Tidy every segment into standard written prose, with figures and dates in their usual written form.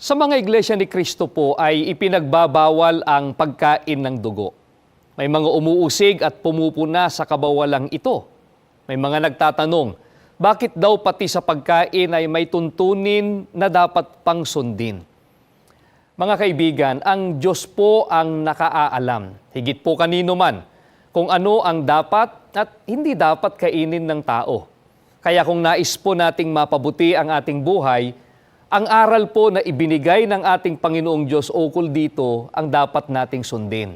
Sa mga iglesia ni Cristo po ay ipinagbabawal ang pagkain ng dugo. May mga umuusig at pumupuna sa kabawalang ito. May mga nagtatanong, bakit daw pati sa pagkain ay may tuntunin na dapat pang sundin? Mga kaibigan, ang Diyos po ang nakaaalam, higit po kanino man, kung ano ang dapat at hindi dapat kainin ng tao. Kaya kung nais po nating mapabuti ang ating buhay, ang aral po na ibinigay ng ating Panginoong Diyos ukol dito ang dapat nating sundin.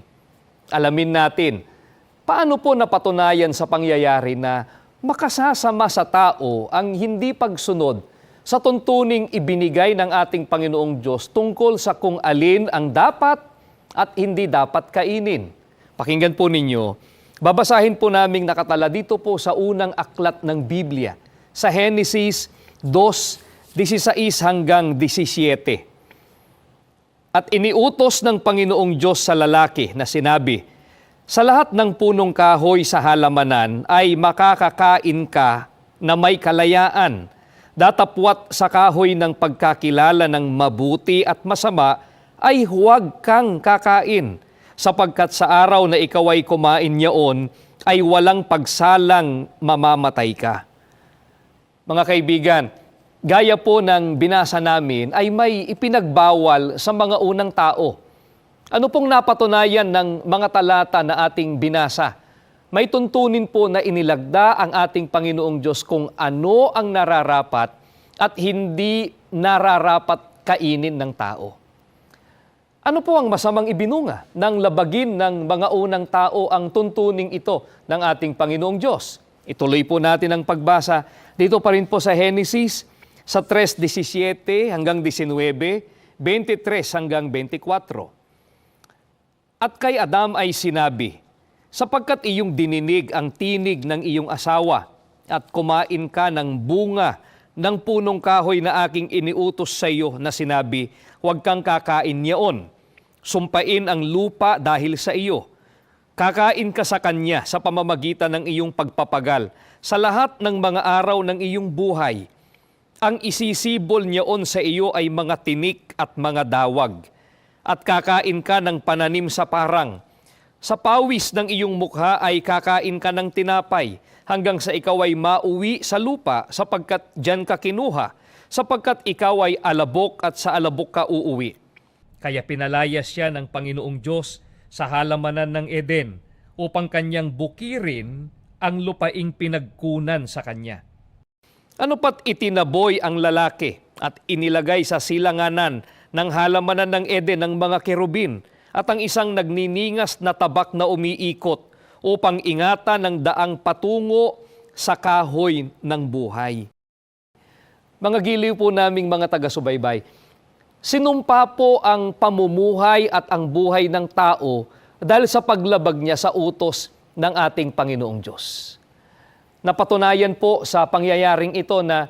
Alamin natin, paano po napatunayan sa pangyayari na makasasama sa tao ang hindi pagsunod sa tuntuning ibinigay ng ating Panginoong Diyos tungkol sa kung alin ang dapat at hindi dapat kainin. Pakinggan po ninyo, babasahin po naming nakatala dito po sa unang aklat ng Biblia, sa Genesis 2:16 hanggang 17. At iniutos ng Panginoong Diyos sa lalaki na sinabi, sa lahat ng punong kahoy sa halamanan ay makakakain ka na may kalayaan. Datapwat sa kahoy ng pagkakilala ng mabuti at masama ay huwag kang kakain, sapagkat sa araw na ikaw ay kumain niyaon ay walang pagsalang mamamatay ka. Mga kaibigan, gaya po ng binasa namin ay may ipinagbawal sa mga unang tao. Ano pong napatunayan ng mga talata na ating binasa? May tuntunin po na inilagda ang ating Panginoong Diyos kung ano ang nararapat at hindi nararapat kainin ng tao. Ano po ang masamang ibinunga ng labagin ng mga unang tao ang tuntuning ito ng ating Panginoong Diyos? Ituloy po natin ang pagbasa dito pa rin po sa Genesis, sa 3:17 hanggang 19, 23 hanggang 24. At kay Adam ay sinabi, sapagkat iyong dininig ang tinig ng iyong asawa at kumain ka ng bunga ng punong kahoy na aking iniutos sa iyo na sinabi, huwag kang kakain niyaon. Sumpain ang lupa dahil sa iyo. Kakain ka sa kanya sa pamamagitan ng iyong pagpapagal sa lahat ng mga araw ng iyong buhay. Ang isisibol niyaon sa iyo ay mga tinik at mga dawag. At kakain ka ng pananim sa parang. Sa pawis ng iyong mukha ay kakain ka ng tinapay hanggang sa ikaw ay mauwi sa lupa sapagkat diyan ka kinuha, sapagkat ikaw ay alabok at sa alabok ka uuwi. Kaya pinalayas siya ng Panginoong Diyos sa halamanan ng Eden upang kanyang bukirin ang lupaing pinagkunan sa kanya. Ano pat itinaboy ang lalaki at inilagay sa silanganan ng halamanan ng Eden ng mga kerubin at ang isang nagniningas na tabak na umiikot upang ingatan ng daang patungo sa kahoy ng buhay. Mga giliw po naming mga taga-subaybay, sinumpa po ang pamumuhay at ang buhay ng tao dahil sa paglabag niya sa utos ng ating Panginoong Diyos. Napatunayan po sa pangyayaring ito na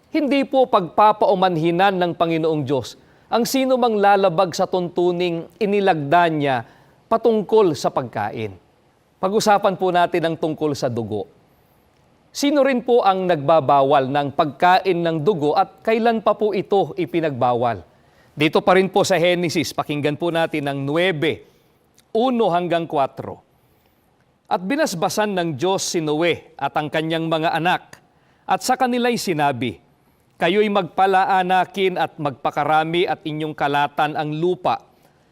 hindi po pagpapaumanhinan ng Panginoong Diyos ang sino mang lalabag sa tuntuning inilagda niya patungkol sa pagkain. Pag-usapan po natin ang tungkol sa dugo. Sino rin po ang nagbabawal ng pagkain ng dugo at kailan pa po ito ipinagbawal? Dito pa rin po sa Genesis, pakinggan po natin ang 9, 1 hanggang 4. At binasbasan ng Diyos si Noe at ang kanyang mga anak, at sa kanila'y sinabi, kayo'y magpalaanakin at magpakarami at inyong kalatan ang lupa.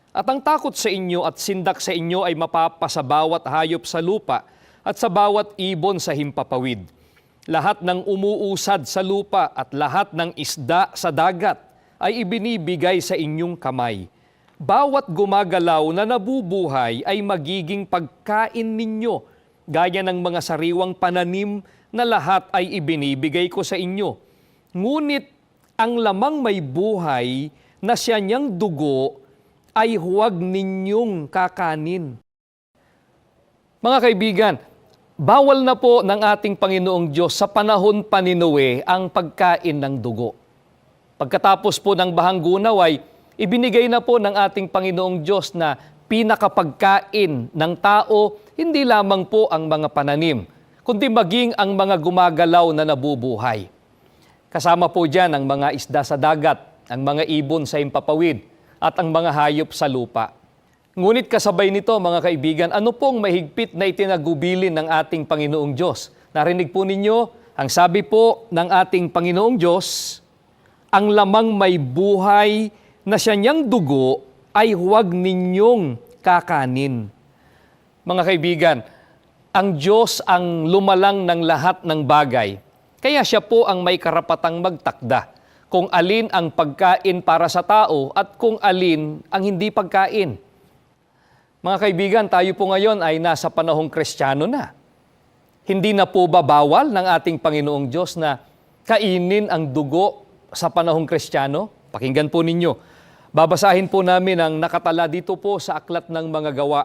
At ang takot sa inyo at sindak sa inyo ay mapapa sa bawat hayop sa lupa at sa bawat ibon sa himpapawid. Lahat ng umuusad sa lupa at lahat ng isda sa dagat ay ibinibigay sa inyong kamay. Bawat gumagalaw na nabubuhay ay magiging pagkain ninyo, gaya ng mga sariwang pananim na lahat ay ibinibigay ko sa inyo. Ngunit ang lamang may buhay na siya niyang dugo ay huwag ninyong kakanin. Mga kaibigan, bawal na po ng ating Panginoong Diyos sa panahon pa ni Noe ang pagkain ng dugo. Pagkatapos po ng bahang gunaw ay ibinigay na po ng ating Panginoong Diyos na pinakapagkain ng tao, hindi lamang po ang mga pananim, kundi maging ang mga gumagalaw na nabubuhay. Kasama po dyan ang mga isda sa dagat, ang mga ibon sa himpapawid, at ang mga hayop sa lupa. Ngunit kasabay nito, mga kaibigan, ano pong mahigpit na itinagubilin ng ating Panginoong Diyos? Narinig po ninyo, ang sabi po ng ating Panginoong Diyos, ang lamang may buhay na siya niyang dugo ay huwag ninyong kakanin. Mga kaibigan, ang Diyos ang lumalang ng lahat ng bagay. Kaya siya po ang may karapatang magtakda kung alin ang pagkain para sa tao at kung alin ang hindi pagkain. Mga kaibigan, tayo po ngayon ay nasa panahong Kristiyano na. Hindi na po ba bawal ng ating Panginoong Diyos na kainin ang dugo sa panahong Kristiyano? Pakinggan po ninyo. Babasahin po namin ang nakatala dito po sa Aklat ng Mga Gawa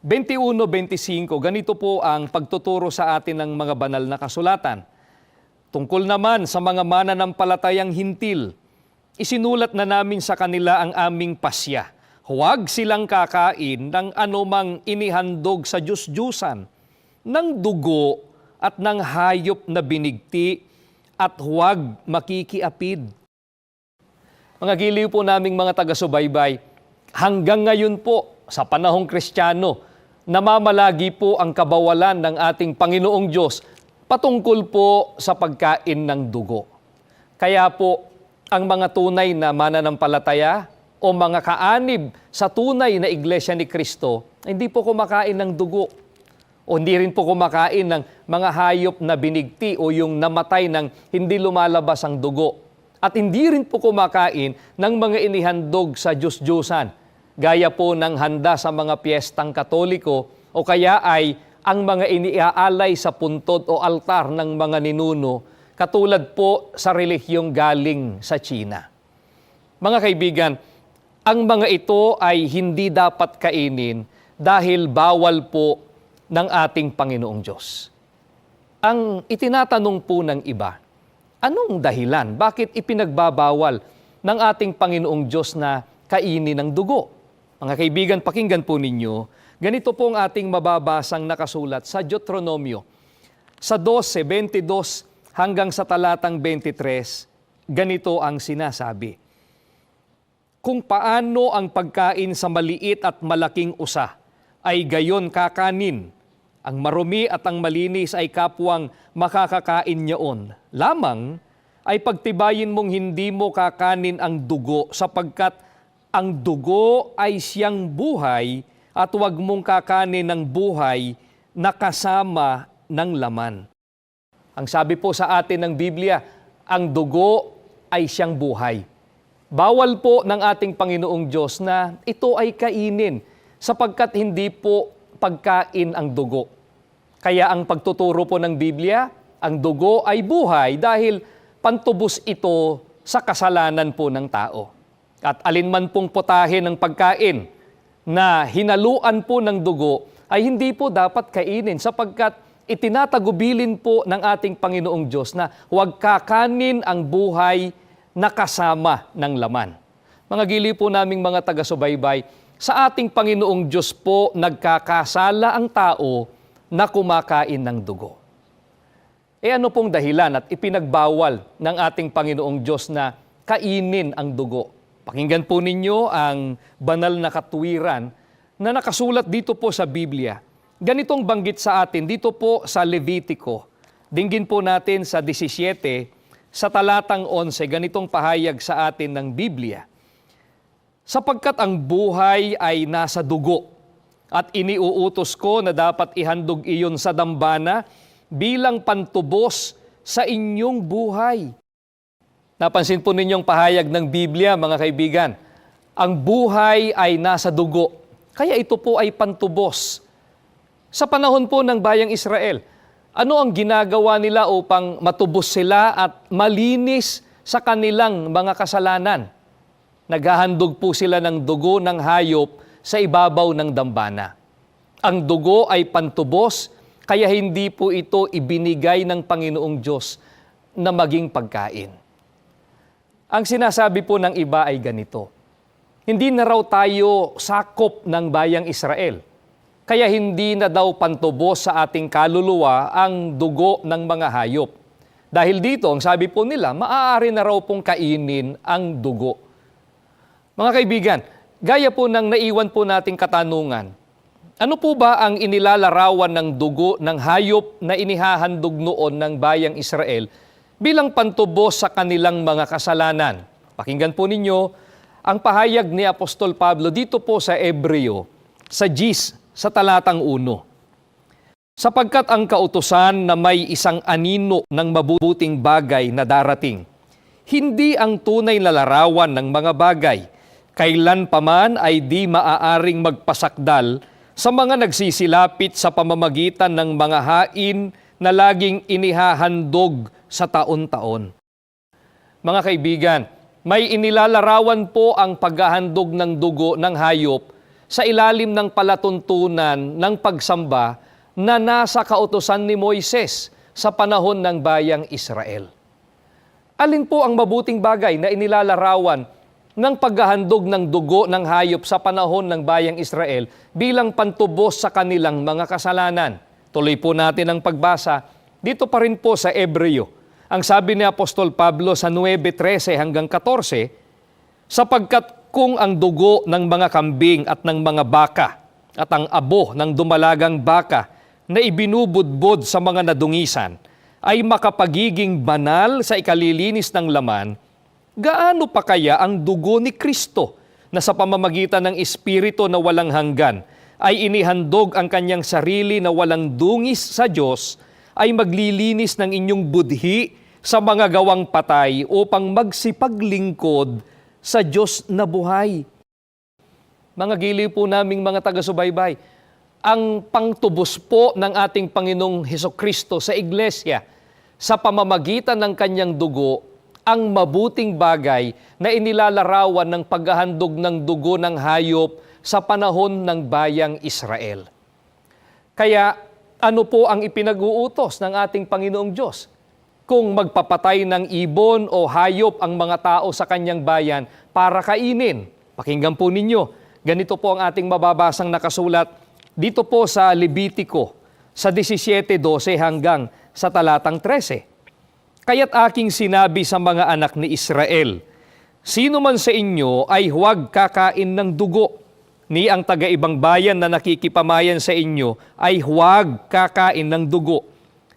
21-25. Ganito po ang pagtuturo sa atin ng mga banal na kasulatan. Tungkol naman sa mga mananampalatayang hintil, isinulat na namin sa kanila ang aming pasya. Huwag silang kakain ng anumang inihandog sa Diyos-Diyusan, ng dugo at ng hayop na binigti, at huwag makikiapid. Mga giliw po naming mga taga-subaybay, hanggang ngayon po sa panahong Kristiyano, namamalagi po ang kabawalan ng ating Panginoong Diyos patungkol po sa pagkain ng dugo. Kaya po, ang mga tunay na mananampalataya o mga kaanib sa tunay na Iglesia ni Kristo, hindi po kumakain ng dugo. O hindi rin po kumakain ng mga hayop na binigti o yung namatay ng hindi lumalabas ang dugo. At hindi rin po kumakain ng mga inihandog sa Diyos-Diyusan, gaya po ng handa sa mga piyestang Katoliko o kaya ay ang mga iniaalay sa puntod o altar ng mga ninuno, katulad po sa relihiyong galing sa China. Mga kaibigan, ang mga ito ay hindi dapat kainin dahil bawal po ng ating Panginoong Diyos. Ang itinatanong po ng iba, anong dahilan? Bakit ipinagbabawal ng ating Panginoong Diyos na kainin ng dugo? Mga kaibigan, pakinggan po ninyo. Ganito po ang ating mababasang nakasulat sa Deuteronomio. Sa 12:22 hanggang sa talatang 23, ganito ang sinasabi. Kung paano ang pagkain sa maliit at malaking usa ay gayon kakanin, ang marumi at ang malinis ay kapwang makakakain niyaon. Lamang ay pagtibayin mong hindi mo kakanin ang dugo sapagkat ang dugo ay siyang buhay at huwag mong kakanin ng buhay na kasama ng laman. Ang sabi po sa atin ng Biblia, ang dugo ay siyang buhay. Bawal po ng ating Panginoong Diyos na ito ay kainin sapagkat hindi po pagkain ang dugo. Kaya ang pagtuturo po ng Biblia, ang dugo ay buhay dahil pantubos ito sa kasalanan po ng tao. At alinman pong putahe ng pagkain na hinaluan po ng dugo ay hindi po dapat kainin sapagkat itinatagubilin po ng ating Panginoong Diyos na huwag kakanin ang buhay na kasama ng laman. Mga giliw po naming mga taga-subaybay, sa ating Panginoong Diyos po nagkakasala ang tao na kumakain ng dugo. E ano pong dahilan at ipinagbawal ng ating Panginoong Diyos na kainin ang dugo? Pakinggan po ninyo ang banal na katuwiran na nakasulat dito po sa Biblia. Ganitong banggit sa atin dito po sa Levitico. Dinggin po natin sa 17, sa talatang 11, ganitong pahayag sa atin ng Biblia. Sapagkat ang buhay ay nasa dugo, at iniuutos ko na dapat ihandog iyon sa dambana bilang pantubos sa inyong buhay. Napansin po ninyong pahayag ng Biblia, mga kaibigan. Ang buhay ay nasa dugo, kaya ito po ay pantubos. Sa panahon po ng bayang Israel, ano ang ginagawa nila upang matubos sila at malinis sa kanilang mga kasalanan? Naghahandog po sila ng dugo ng hayop sa ibabaw ng dambana. Ang dugo ay pantubos, kaya hindi po ito ibinigay ng Panginoong Diyos na maging pagkain. Ang sinasabi po ng iba ay ganito, hindi na raw tayo sakop ng bayang Israel, kaya hindi na daw pantubos sa ating kaluluwa ang dugo ng mga hayop. Dahil dito, ang sabi po nila, maaari na raw pong kainin ang dugo. Mga kaibigan, gaya po ng naiwan po nating katanungan, ano po ba ang inilalarawan ng dugo ng hayop na inihahandog noon ng bayang Israel bilang pantubos sa kanilang mga kasalanan? Pakinggan po ninyo ang pahayag ni Apostol Pablo dito po sa Ebreo, sa Gis, sa talatang 1. Sapagkat ang kautusan na may isang anino ng mabubuting bagay na darating, hindi ang tunay na larawan ng mga bagay, kailan paman ay di maaaring magpasakdal sa mga nagsisilapit sa pamamagitan ng mga hain na laging inihahandog sa taon-taon. Mga kaibigan, may inilalarawan po ang paghahandog ng dugo ng hayop sa ilalim ng palatuntunan ng pagsamba na nasa kautusan ni Moises sa panahon ng bayang Israel. Alin po ang mabuting bagay na inilalarawan ng paghahandog ng dugo ng hayop sa panahon ng bayang Israel bilang pantubos sa kanilang mga kasalanan? Tuloy po natin ang pagbasa dito pa rin po sa Ebreo. Ang sabi ni Apostol Pablo sa 9:13 hanggang 14, sapagkat kung ang dugo ng mga kambing at ng mga baka at ang abo ng dumalagang baka na ibinubudbod sa mga nadungisan ay makapagiging banal sa ikalilinis ng laman, gaano pa kaya ang dugo ni Kristo na sa pamamagitan ng Espiritu na walang hanggan ay inihandog ang kanyang sarili na walang dungis sa Diyos, ay maglilinis ng inyong budhi sa mga gawang patay upang magsipaglingkod sa Diyos na buhay. Mga giliw po naming mga taga-subaybay, ang pangtubos po ng ating Panginoong Hesukristo sa Iglesia sa pamamagitan ng kanyang dugo ang mabuting bagay na inilalarawan ng paghahandog ng dugo ng hayop sa panahon ng bayang Israel. Kaya ano po ang ipinag-uutos ng ating Panginoong Diyos? Kung magpapatay ng ibon o hayop ang mga tao sa kanyang bayan para kainin. Pakinggan po ninyo, ganito po ang ating mababasang nakasulat dito po sa Levitico sa 17:12 hanggang sa talatang 13. Kaya't aking sinabi sa mga anak ni Israel, sino man sa inyo ay huwag kakain ng dugo, ni ang taga-ibang bayan na nakikipamayan sa inyo ay huwag kakain ng dugo.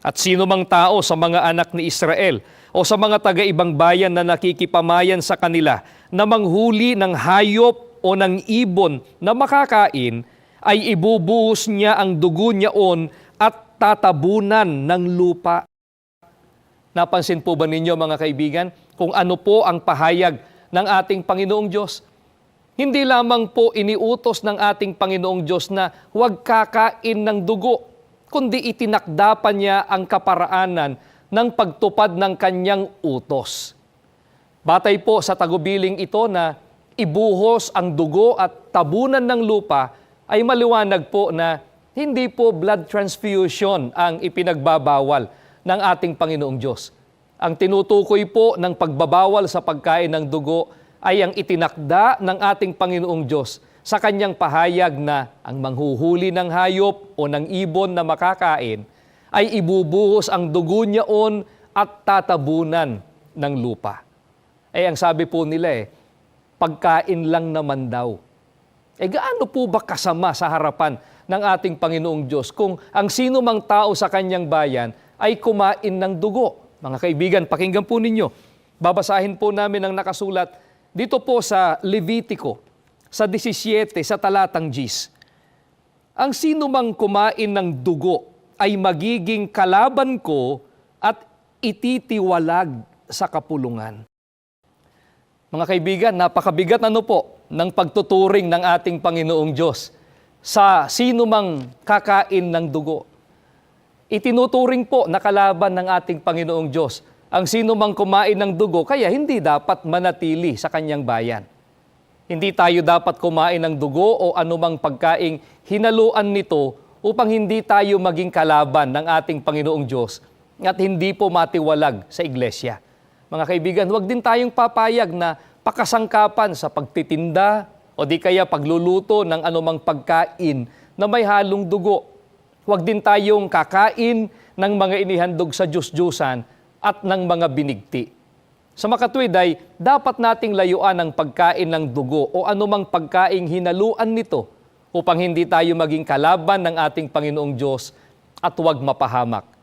At sino mang tao sa mga anak ni Israel o sa mga taga-ibang bayan na nakikipamayan sa kanila na manghuli ng hayop o ng ibon na makakain, ay ibubuhos niya ang dugo niyaon at tatabunan ng lupa. Napansin po ba ninyo mga kaibigan kung ano po ang pahayag ng ating Panginoong Diyos? Hindi lamang po iniutos ng ating Panginoong Diyos na huwag kakain ng dugo, kundi itinakda pa niya ang kaparaanan ng pagtupad ng kanyang utos. Batay po sa tagubiling ito na ibuhos ang dugo at tabunan ng lupa, ay maliwanag po na hindi po blood transfusion ang ipinagbabawal ng ating Panginoong Diyos. Ang tinutukoy po ng pagbabawal sa pagkain ng dugo ay ang itinakda ng ating Panginoong Diyos sa kanyang pahayag na ang manghuhuli ng hayop o ng ibon na makakain ay ibubuhos ang dugo niyaon at tatabunan ng lupa. Ang sabi po nila pagkain lang naman daw. Gaano po ba kasama sa harapan ng ating Panginoong Diyos kung ang sino mang tao sa kanyang bayan ay kumain ng dugo? Mga kaibigan, pakinggan po ninyo. Babasahin po namin ang nakasulat dito po sa Levitico, sa 17, sa talatang 10. Ang sino mang kumain ng dugo ay magiging kalaban ko at ititiwalag sa kapulungan. Mga kaibigan, napakabigat ng pagtuturing ng ating Panginoong Diyos sa sino mang kakain ng dugo. Itinuturing po na kalaban ng ating Panginoong Diyos ang sino mang kumain ng dugo, kaya hindi dapat manatili sa kanyang bayan. Hindi tayo dapat kumain ng dugo o anumang pagkaing hinaluan nito upang hindi tayo maging kalaban ng ating Panginoong Diyos at hindi po matiwalag sa iglesia. Mga kaibigan, huwag din tayong papayag na pakasangkapan sa pagtitinda o di kaya pagluluto ng anumang pagkain na may halong dugo. Huwag din tayong kakain ng mga inihandog sa Diyos-Diyusan at ng mga binigti. Sa makatwid ay dapat nating layuan ang pagkain ng dugo o anumang pagkaing hinaluan nito upang hindi tayo maging kalaban ng ating Panginoong Diyos at huwag mapahamak.